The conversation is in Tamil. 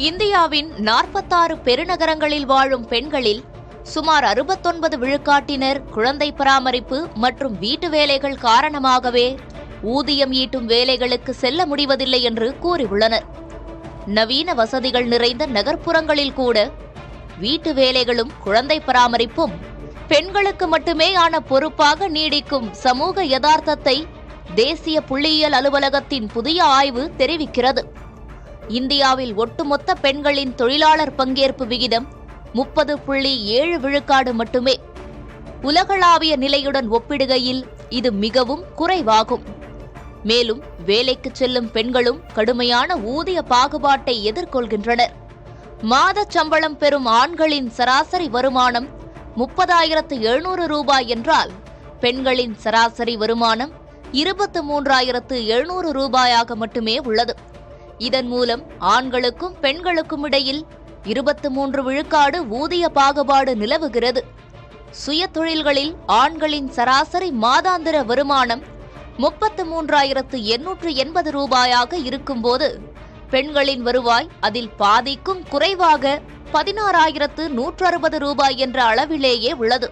இந்தியாவின் 46 பெருநகரங்களில் வாழும் பெண்களில் சுமார் 69 விழுக்காட்டினர் குழந்தை பராமரிப்பு மற்றும் வீட்டு வேலைகள் காரணமாகவே ஊதியம் ஈட்டும் வேலைகளுக்கு செல்ல முடிவதில்லை என்று கூறியுள்ளனர். நவீன வசதிகள் நிறைந்த நகர்ப்புறங்களில் கூட வீட்டு வேலைகளும் குழந்தை பராமரிப்பும் பெண்களுக்கு மட்டுமே ஆன பொறுப்பாக நீடிக்கும் சமூக யதார்த்தத்தை தேசிய புள்ளியியல் அலுவலகத்தின் புதிய ஆய்வு தெரிவிக்கிறது. இந்தியாவில் ஒட்டுமொத்த பெண்களின் தொழிலாளர் பங்கேற்பு விகிதம் 30.7 விழுக்காடு மட்டுமே. உலகளாவிய நிலையுடன் ஒப்பிடுகையில் இது மிகவும் குறைவாகும். மேலும் வேலைக்கு செல்லும் பெண்களும் கடுமையான ஊதிய பாகுபாட்டை எதிர்கொள்கின்றனர். மாத சம்பளம் பெறும் ஆண்களின் சராசரி வருமானம் 30,700 ரூபாய் என்றால் பெண்களின் சராசரி வருமானம் 23,700 ரூபாயாக மட்டுமே உள்ளது. இதன் மூலம் ஆண்களுக்கும் பெண்களுக்கும் இடையில் 23 விழுக்காடு ஊதிய பாகுபாடு நிலவுகிறது. சுய தொழில்களில் ஆண்களின் சராசரி மாதாந்திர வருமானம் 33,880 ரூபாயாக இருக்கும்போது பெண்களின் வருவாய் அதில் பாதிக்கும் குறைவாக 16,160 ரூபாய் என்ற அளவிலேயே உள்ளது.